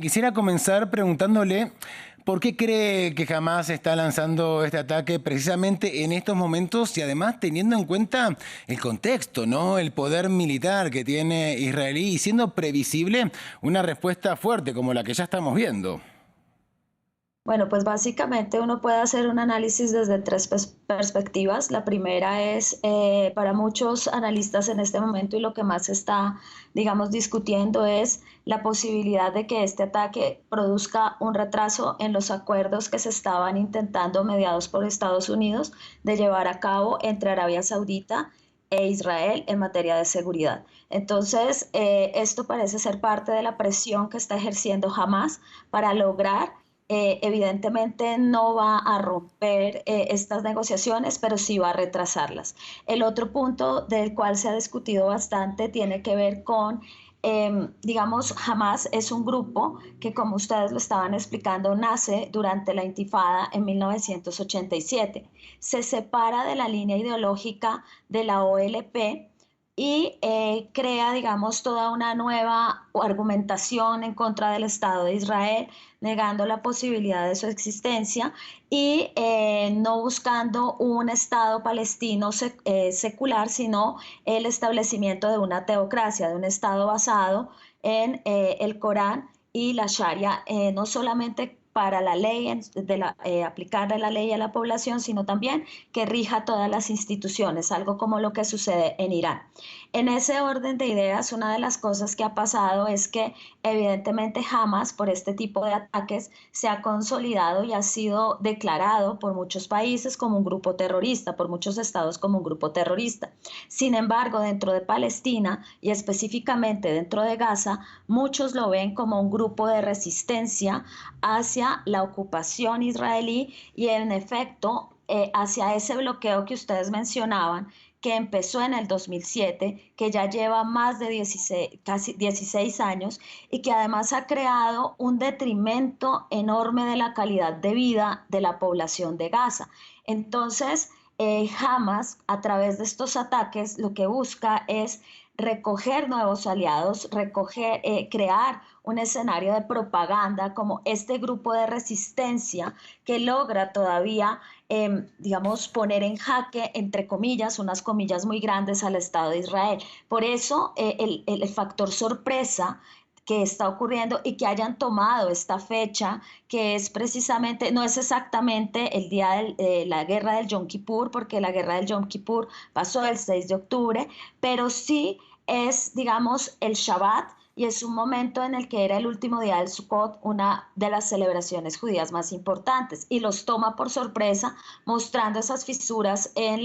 Quisiera comenzar preguntándole por qué cree que Hamás está lanzando este ataque precisamente en estos momentos y además teniendo en cuenta el contexto, ¿no? El poder militar que tiene israelí y siendo previsible una respuesta fuerte como la que ya estamos viendo. Bueno, pues básicamente uno puede hacer un análisis desde tres perspectivas. La primera es para muchos analistas en este momento y lo que más se está, digamos, discutiendo es la posibilidad de que este ataque produzca un retraso en los acuerdos que se estaban intentando, mediados por Estados Unidos, de llevar a cabo entre Arabia Saudita e Israel en materia de seguridad. Entonces, esto parece ser parte de la presión que está ejerciendo Hamás para lograr evidentemente no va a romper estas negociaciones, pero sí va a retrasarlas. El otro punto del cual se ha discutido bastante tiene que ver con digamos, Hamás es un grupo que, como ustedes lo estaban explicando, nace durante la Intifada en 1987. Se separa de la línea ideológica de la OLP y crea, digamos, toda una nueva argumentación en contra del Estado de Israel, negando la posibilidad de su existencia y no buscando un Estado palestino secular, sino el establecimiento de una teocracia, de un Estado basado en el Corán y la Sharia, no solamente para la ley, aplicarle la ley a la población, sino también que rija todas las instituciones, algo como lo que sucede en Irán. En ese orden de ideas, una de las cosas que ha pasado es que evidentemente Hamas, por este tipo de ataques, se ha consolidado y ha sido declarado por muchos países como un grupo terrorista, por muchos estados como un grupo terrorista. Sin embargo, dentro de Palestina y específicamente dentro de Gaza, muchos lo ven como un grupo de resistencia hacia la ocupación israelí y en efecto hacia ese bloqueo que ustedes mencionaban, que empezó en el 2007, que ya lleva más de 16, casi 16 años y que además ha creado un detrimento enorme de la calidad de vida de la población de Gaza. Entonces, Hamas, a través de estos ataques, lo que busca es recoger nuevos aliados, crear un escenario de propaganda como este grupo de resistencia que logra todavía, digamos, poner en jaque, entre comillas, unas comillas muy grandes al Estado de Israel. Por eso el factor sorpresa que está ocurriendo y que hayan tomado esta fecha, que es precisamente, no es exactamente el día de la guerra del Yom Kippur, porque la guerra del Yom Kippur pasó el 6 de octubre, pero sí es, digamos, el Shabbat, y es un momento en el que era el último día del Sukkot, una de las celebraciones judías más importantes, y los toma por sorpresa mostrando esas fisuras en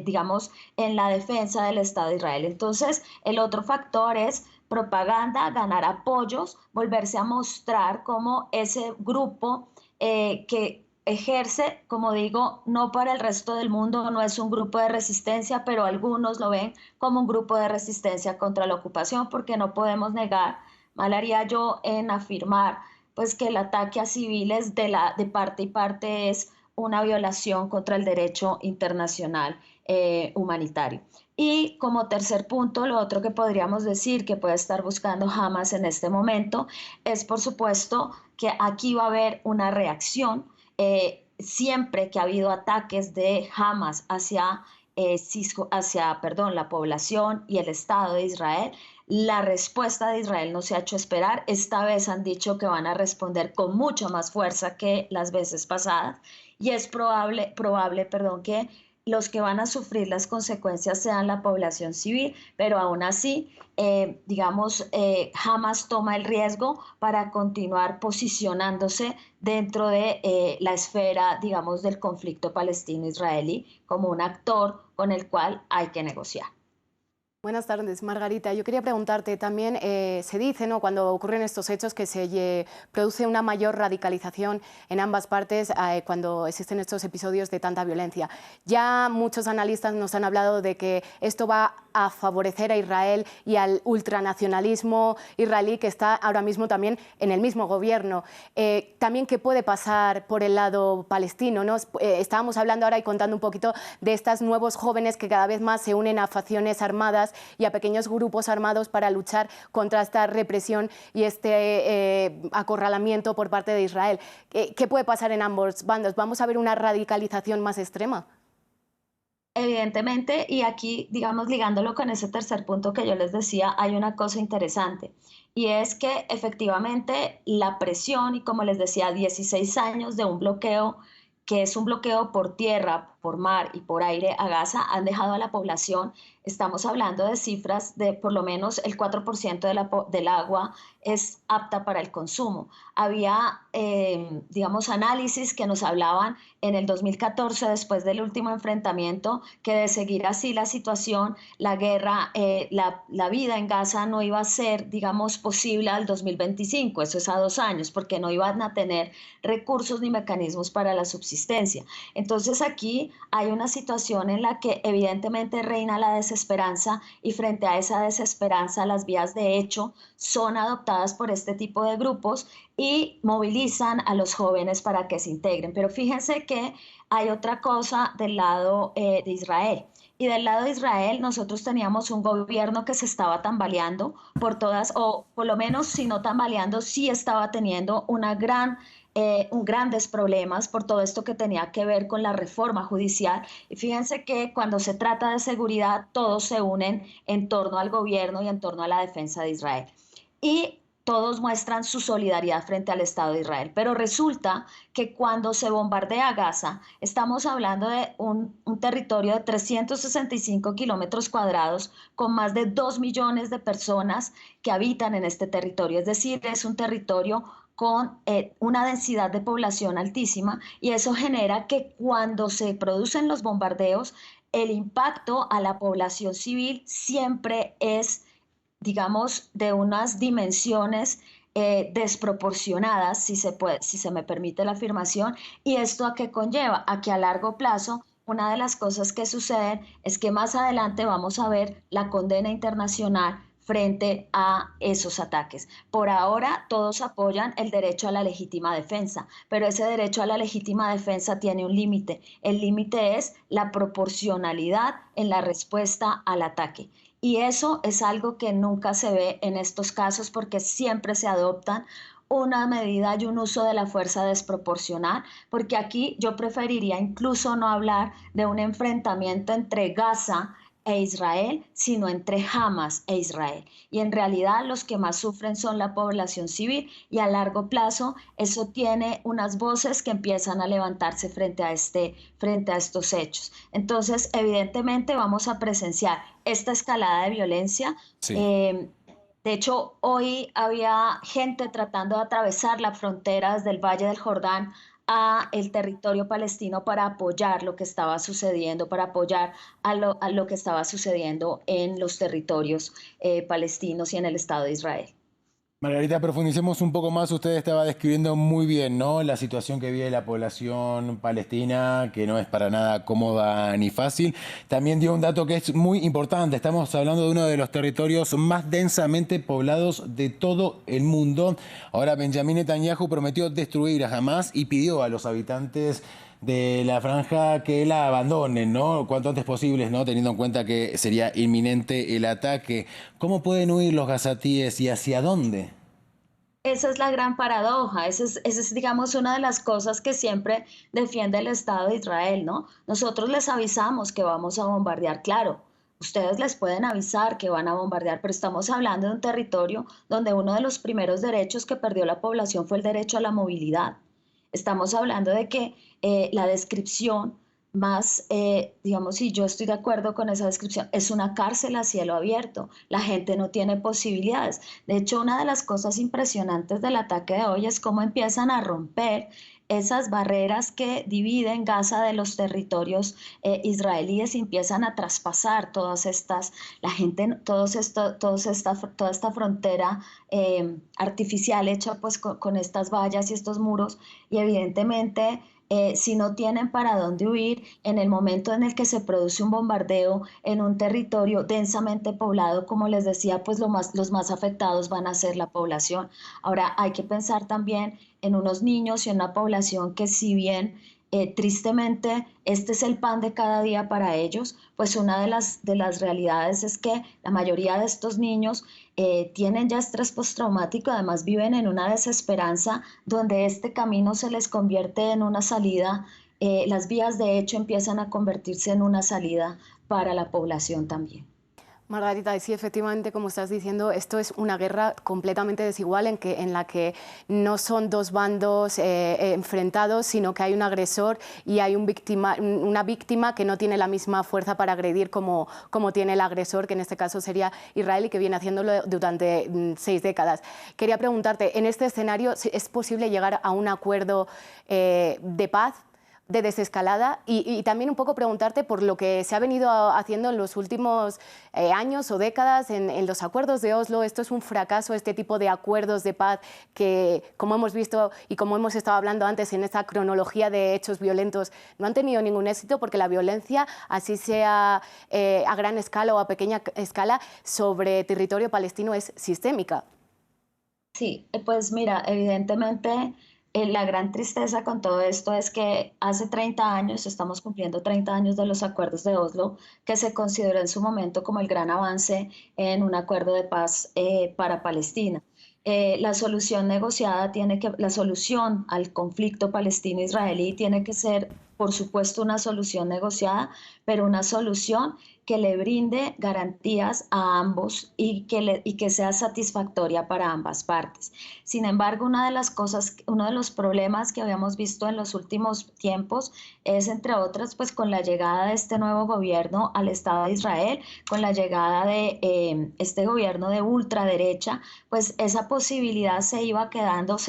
digamos, en la defensa del Estado de Israel. Entonces, el otro factor es propaganda, ganar apoyos, volverse a mostrar como ese grupo que ejerce, como digo, no para el resto del mundo, no es un grupo de resistencia, pero algunos lo ven como un grupo de resistencia contra la ocupación, porque no podemos negar, mal haría yo en afirmar, pues que el ataque a civiles de parte y parte es una violación contra el derecho internacional humanitario. Y como tercer punto, lo otro que podríamos decir que puede estar buscando Hamas en este momento es, por supuesto, que aquí va a haber una reacción. Siempre que ha habido ataques de Hamas hacia la población y el Estado de Israel, la respuesta de Israel no se ha hecho esperar. Esta vez han dicho que van a responder con mucha más fuerza que las veces pasadas y es probable, que los que van a sufrir las consecuencias sean la población civil, pero aún así, digamos, Hamas toma el riesgo para continuar posicionándose dentro de la esfera, digamos, del conflicto palestino-israelí como un actor con el cual hay que negociar. Buenas tardes, Margarita. Yo quería preguntarte también, se dice, ¿no?, cuando ocurren estos hechos que se produce una mayor radicalización en ambas partes cuando existen estos episodios de tanta violencia. Ya muchos analistas nos han hablado de que esto va a favorecer a Israel y al ultranacionalismo israelí que está ahora mismo también en el mismo gobierno. También, ¿qué puede pasar por el lado palestino, ¿no? Estábamos hablando ahora y contando un poquito de estos nuevos jóvenes que cada vez más se unen a facciones armadas y a pequeños grupos armados para luchar contra esta represión y este acorralamiento por parte de Israel. ¿Qué puede pasar en ambos bandos? ¿Vamos a ver una radicalización más extrema? Evidentemente, y aquí, digamos, ligándolo con ese tercer punto que yo les decía, hay una cosa interesante, y es que efectivamente la presión, y como les decía, 16 años de un bloqueo, que es un bloqueo por tierra, por mar y por aire a Gaza, han dejado a la población, estamos hablando de cifras de por lo menos el 4% del agua es apta para el consumo. Había, digamos, análisis que nos hablaban en el 2014, después del último enfrentamiento, que de seguir así la situación, la guerra, la vida en Gaza no iba a ser, digamos, posible al 2025, eso es a 2 años, porque no iban a tener recursos ni mecanismos para la subsistencia. Entonces aquí hay una situación en la que evidentemente reina la desesperanza, y frente a esa desesperanza las vías de hecho son adoptadas por este tipo de grupos y movilizan a los jóvenes para que se integren. Pero fíjense que hay otra cosa del lado de Israel. Y del lado de Israel nosotros teníamos un gobierno que se estaba tambaleando por todas, o por lo menos si no tambaleando, sí estaba teniendo grandes problemas por todo esto que tenía que ver con la reforma judicial. Y fíjense que cuando se trata de seguridad, todos se unen en torno al gobierno y en torno a la defensa de Israel. Y todos muestran su solidaridad frente al Estado de Israel. Pero resulta que cuando se bombardea Gaza, estamos hablando de un territorio de 365 kilómetros cuadrados con más de 2 millones de personas que habitan en este territorio. Es decir, es un territorio con una densidad de población altísima, y eso genera que cuando se producen los bombardeos, el impacto a la población civil siempre es, digamos, de unas dimensiones desproporcionadas, si se me permite la afirmación. ¿Y esto a qué conlleva? A que a largo plazo una de las cosas que suceden es que más adelante vamos a ver la condena internacional frente a esos ataques. Por ahora todos apoyan el derecho a la legítima defensa, pero ese derecho a la legítima defensa tiene un límite. El límite es la proporcionalidad en la respuesta al ataque. Y eso es algo que nunca se ve en estos casos, porque siempre se adoptan una medida y un uso de la fuerza desproporcional, porque aquí yo preferiría incluso no hablar de un enfrentamiento entre Gaza e Israel, sino entre Hamas e Israel. Y en realidad los que más sufren son la población civil, y a largo plazo eso tiene unas voces que empiezan a levantarse frente a estos hechos. Entonces, evidentemente vamos a presenciar esta escalada de violencia. Sí. De hecho, hoy había gente tratando de atravesar la frontera desde el Valle del Jordán a el territorio palestino para apoyar lo que estaba sucediendo, para apoyar a lo que estaba sucediendo en los territorios palestinos y en el Estado de Israel. Margarita, profundicemos un poco más. Usted estaba describiendo muy bien, ¿no?, la situación que vive la población palestina, que no es para nada cómoda ni fácil. También dio un dato que es muy importante. Estamos hablando de uno de los territorios más densamente poblados de todo el mundo. Ahora, Benjamín Netanyahu prometió destruir a Hamás y pidió a los habitantes de la franja que la abandonen, ¿no?, cuanto antes posible, ¿no?, teniendo en cuenta que sería inminente el ataque. ¿Cómo pueden huir los gazatíes y hacia dónde? Esa es la gran paradoja, esa es, digamos, una de las cosas que siempre defiende el Estado de Israel, ¿no? Nosotros les avisamos que vamos a bombardear, claro, ustedes les pueden avisar que van a bombardear, pero estamos hablando de un territorio donde uno de los primeros derechos que perdió la población fue el derecho a la movilidad. Estamos hablando de que la descripción más, digamos, y yo estoy de acuerdo con esa descripción, es una cárcel a cielo abierto. La gente no tiene posibilidades. De hecho, una de las cosas impresionantes del ataque de hoy es cómo empiezan a romper esas barreras que dividen Gaza de los territorios israelíes, y empiezan a traspasar la gente, toda esta frontera artificial hecha pues con estas vallas y estos muros, y evidentemente si no tienen para dónde huir en el momento en el que se produce un bombardeo en un territorio densamente poblado, como les decía, pues los más afectados van a ser la población. Ahora hay que pensar también en unos niños y en una población que, si bien tristemente este es el pan de cada día para ellos, pues una de las realidades es que la mayoría de estos niños tienen ya estrés postraumático, además viven en una desesperanza donde este camino se les convierte en una salida, las vías de hecho empiezan a convertirse en una salida para la población también. Margarita, sí, efectivamente, como estás diciendo, esto es una guerra completamente desigual en la que no son dos bandos enfrentados, sino que hay un agresor y hay una víctima que no tiene la misma fuerza para agredir como tiene el agresor, que en este caso sería Israel y que viene haciéndolo durante 6 décadas. Quería preguntarte, en este escenario, ¿es posible llegar a un acuerdo de paz, de desescalada? Y también un poco preguntarte por lo que se ha venido haciendo en los últimos años o décadas en los acuerdos de Oslo. Esto es un fracaso, este tipo de acuerdos de paz que, como hemos visto y como hemos estado hablando antes en esta cronología de hechos violentos, no han tenido ningún éxito porque la violencia, así sea a gran escala o a pequeña escala, sobre territorio palestino es sistémica. Sí, pues mira, evidentemente la gran tristeza con todo esto es que hace 30 años, estamos cumpliendo 30 años de los acuerdos de Oslo, que se consideró en su momento como el gran avance en un acuerdo de paz para Palestina. La solución negociada la solución al conflicto palestino-israelí tiene que ser, por supuesto, una solución negociada, pero una solución que le brinde garantías a ambos y que sea satisfactoria para ambas partes. Sin embargo, uno de los problemas que habíamos visto en los últimos tiempos es, entre otras, pues con la llegada de este nuevo gobierno al Estado de Israel, con la llegada de este gobierno de ultraderecha, pues esa posibilidad se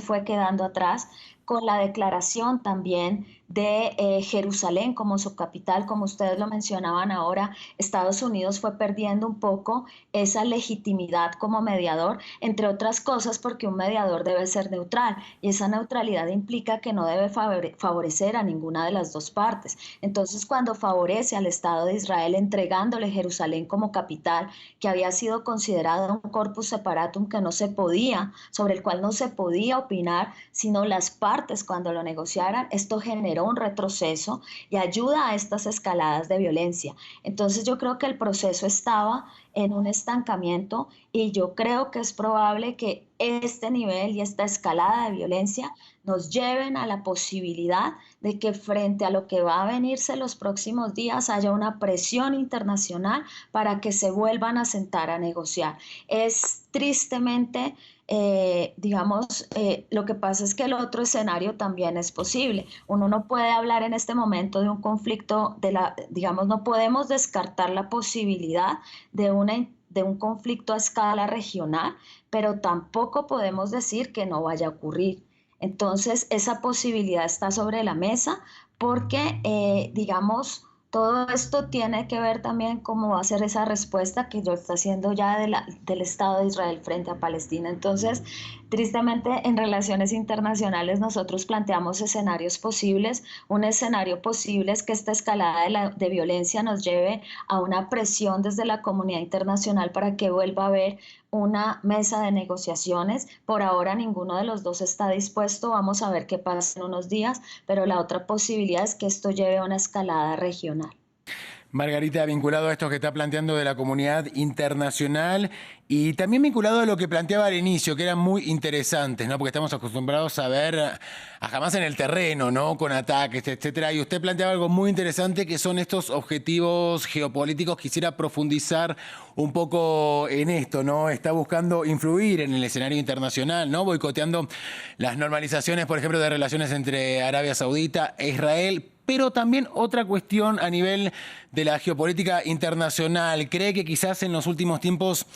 fue quedando atrás, con la declaración también de Jerusalén como su capital. Como ustedes lo mencionaban ahora, Estados Unidos fue perdiendo un poco esa legitimidad como mediador, entre otras cosas porque un mediador debe ser neutral y esa neutralidad implica que no debe favorecer a ninguna de las dos partes. Entonces, cuando favorece al Estado de Israel entregándole Jerusalén como capital, que había sido considerado un corpus separatum sobre el cual no se podía opinar, sino las partes cuando lo negociaran, esto generó un retroceso y ayuda a estas escaladas de violencia. Entonces yo creo que el proceso estaba en un estancamiento y yo creo que es probable que este nivel y esta escalada de violencia nos lleven a la posibilidad de que, frente a lo que va a venirse los próximos días, haya una presión internacional para que se vuelvan a sentar a negociar. Es tristemente lo que pasa es que el otro escenario también es posible. Uno no puede hablar en este momento de un conflicto, no podemos descartar la posibilidad de un conflicto a escala regional, pero tampoco podemos decir que no vaya a ocurrir. Entonces, esa posibilidad está sobre la mesa porque, todo esto tiene que ver también cómo va a ser esa respuesta que lo está haciendo ya del Estado de Israel frente a Palestina. Entonces, tristemente, en relaciones internacionales nosotros planteamos escenarios posibles. Un escenario posible es que esta escalada de violencia nos lleve a una presión desde la comunidad internacional para que vuelva a haber una mesa de negociaciones. Por ahora ninguno de los dos está dispuesto, vamos a ver qué pasa en unos días, pero la otra posibilidad es que esto lleve a una escalada regional. Margarita, vinculado a esto que está planteando de la comunidad internacional y también vinculado a lo que planteaba al inicio, que eran muy interesantes, ¿no? Porque estamos acostumbrados a ver a Hamás en el terreno, ¿no? Con ataques, etcétera. Y usted planteaba algo muy interesante, que son estos objetivos geopolíticos. Quisiera profundizar un poco en esto, ¿no? Está buscando influir en el escenario internacional, ¿no? Boicoteando las normalizaciones, por ejemplo, de relaciones entre Arabia Saudita e Israel. Pero también otra cuestión a nivel de la geopolítica internacional. ¿Cree que quizás en los últimos tiempos,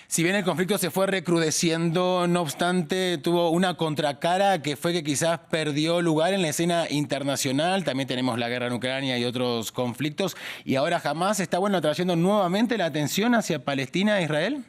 si bien el conflicto se fue recrudeciendo, no obstante tuvo una contracara que fue que quizás perdió lugar en la escena internacional? También tenemos la guerra en Ucrania y otros conflictos. Y ahora Hamás está, atrayendo nuevamente la atención hacia Palestina e Israel.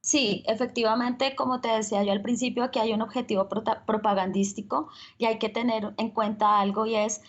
Sí, efectivamente, como te decía yo al principio, aquí hay un objetivo propagandístico y hay que tener en cuenta algo y es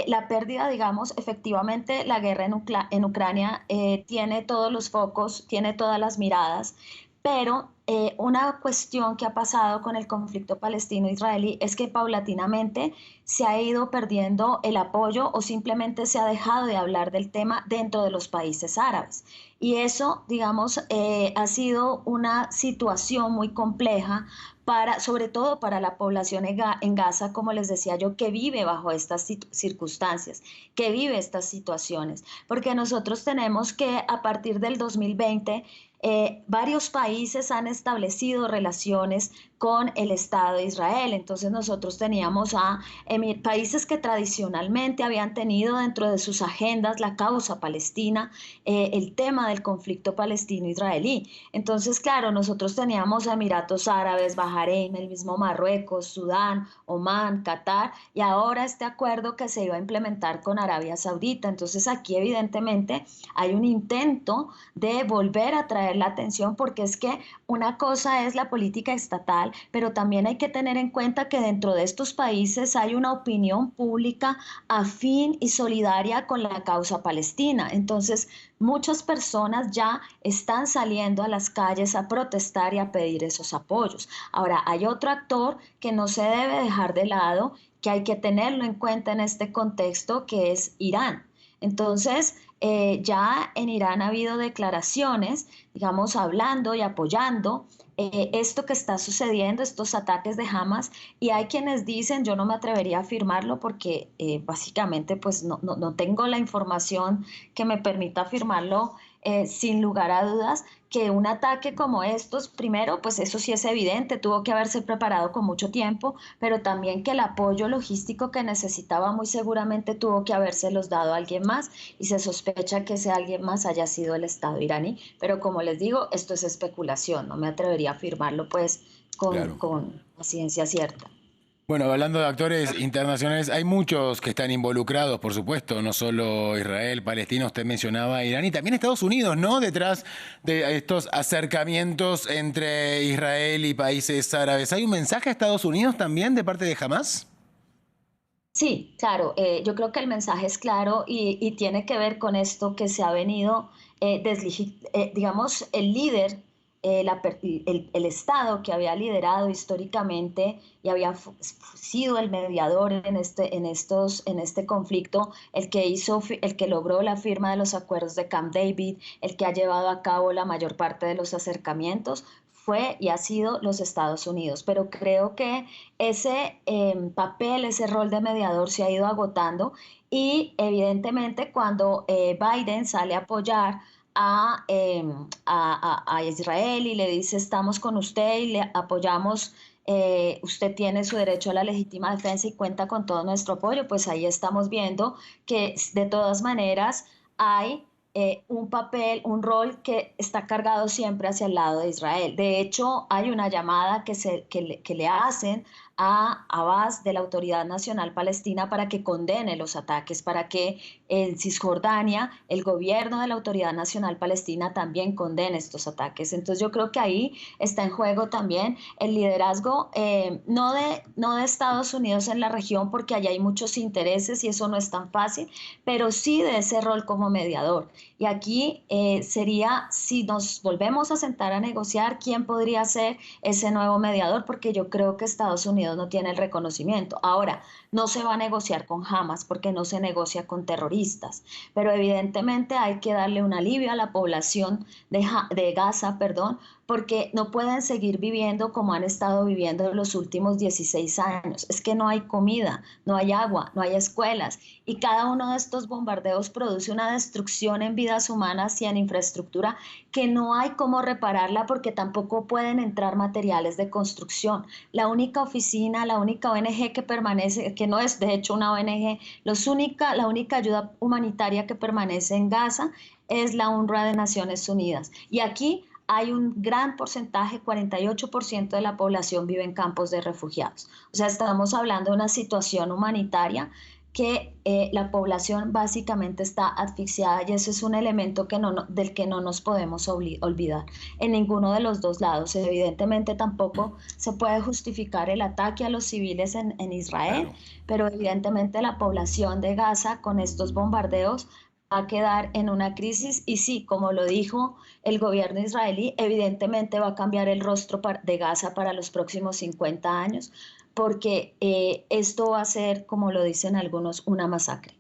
la pérdida, digamos, efectivamente la guerra en Ucrania tiene todos los focos, tiene todas las miradas, pero una cuestión que ha pasado con el conflicto palestino-israelí es que paulatinamente se ha ido perdiendo el apoyo o simplemente se ha dejado de hablar del tema dentro de los países árabes. Y eso, digamos, ha sido una situación muy compleja para, sobre todo para la población en Gaza, como les decía yo, que vive bajo estas circunstancias, que vive estas situaciones, porque nosotros tenemos que a partir del 2020 varios países han establecido relaciones con el Estado de Israel. Entonces nosotros teníamos a países que tradicionalmente habían tenido dentro de sus agendas la causa palestina, el tema del conflicto palestino-israelí. Entonces, claro, nosotros teníamos a Emiratos Árabes, Bahrein, el mismo Marruecos, Sudán, Omán, Qatar, y ahora este acuerdo que se iba a implementar con Arabia Saudita. Entonces aquí evidentemente hay un intento de volver a traer la atención porque es que una cosa es la política estatal, pero también hay que tener en cuenta que dentro de estos países hay una opinión pública afín y solidaria con la causa palestina. Entonces, muchas personas ya están saliendo a las calles a protestar y a pedir esos apoyos. Ahora, hay otro actor que no se debe dejar de lado, que hay que tenerlo en cuenta en este contexto, que es Irán. Entonces, ya en Irán ha habido declaraciones, digamos, hablando y apoyando esto que está sucediendo, estos ataques de Hamas, y hay quienes dicen, yo no me atrevería a afirmarlo porque básicamente pues no tengo la información que me permita afirmarlo sin lugar a dudas, que un ataque como estos, primero, pues eso sí es evidente, tuvo que haberse preparado con mucho tiempo, pero también que el apoyo logístico que necesitaba muy seguramente tuvo que habérselos dado a alguien más y se sospecha que ese alguien más haya sido el Estado iraní. Pero como les digo, esto es especulación, no me atrevería a afirmarlo pues Claro. con ciencia cierta. Bueno, hablando de actores internacionales, hay muchos que están involucrados, por supuesto, no solo Israel, Palestina, usted mencionaba Irán y también Estados Unidos, ¿no? Detrás de estos acercamientos entre Israel y países árabes. ¿Hay un mensaje a Estados Unidos también de parte de Hamás? Sí, claro, yo creo que el mensaje es claro y tiene que ver con esto que se ha venido, digamos, el líder, el Estado que había liderado históricamente y había sido el mediador en este conflicto, el que hizo, el que logró la firma de los acuerdos de Camp David, el que ha llevado a cabo la mayor parte de los acercamientos, fue y ha sido los Estados Unidos. Pero creo que ese papel, ese rol de mediador se ha ido agotando y evidentemente cuando Biden sale a apoyar a Israel y le dice estamos con usted y le apoyamos, usted tiene su derecho a la legítima defensa y cuenta con todo nuestro apoyo, pues ahí estamos viendo que de todas maneras hay un papel, un rol que está cargado siempre hacia el lado de Israel. De hecho, hay una llamada que le hacen a Abbas de la Autoridad Nacional Palestina para que condene los ataques, para que en Cisjordania el gobierno de la Autoridad Nacional Palestina también condene estos ataques. Entonces yo creo que ahí está en juego también el liderazgo no de Estados Unidos en la región, porque allá hay muchos intereses y eso no es tan fácil, pero sí de ese rol como mediador. Y aquí sería, si nos volvemos a sentar a negociar, ¿quién podría ser ese nuevo mediador? Porque yo creo que Estados Unidos no tiene el reconocimiento. Ahora, no se va a negociar con Hamas porque no se negocia con terroristas, pero evidentemente hay que darle un alivio a la población de Gaza, perdón, porque no pueden seguir viviendo como han estado viviendo en los últimos 16 años. Es que no hay comida, no hay agua, no hay escuelas y cada uno de estos bombardeos produce una destrucción en vidas humanas y en infraestructura que no hay cómo repararla porque tampoco pueden entrar materiales de construcción. La única oficina, la única ONG que permanece, que no es de hecho una ONG, la única ayuda humanitaria que permanece en Gaza es la UNRWA de Naciones Unidas. Y aquí hay un gran porcentaje, 48% de la población vive en campos de refugiados. O sea, estamos hablando de una situación humanitaria que la población básicamente está asfixiada y eso es un elemento del que no nos podemos olvidar en ninguno de los dos lados. Evidentemente tampoco se puede justificar el ataque a los civiles en Israel, Claro. pero evidentemente la población de Gaza con estos bombardeos va a quedar en una crisis y sí, como lo dijo el gobierno israelí, evidentemente va a cambiar el rostro de Gaza para los próximos 50 años porque esto va a ser, como lo dicen algunos, una masacre.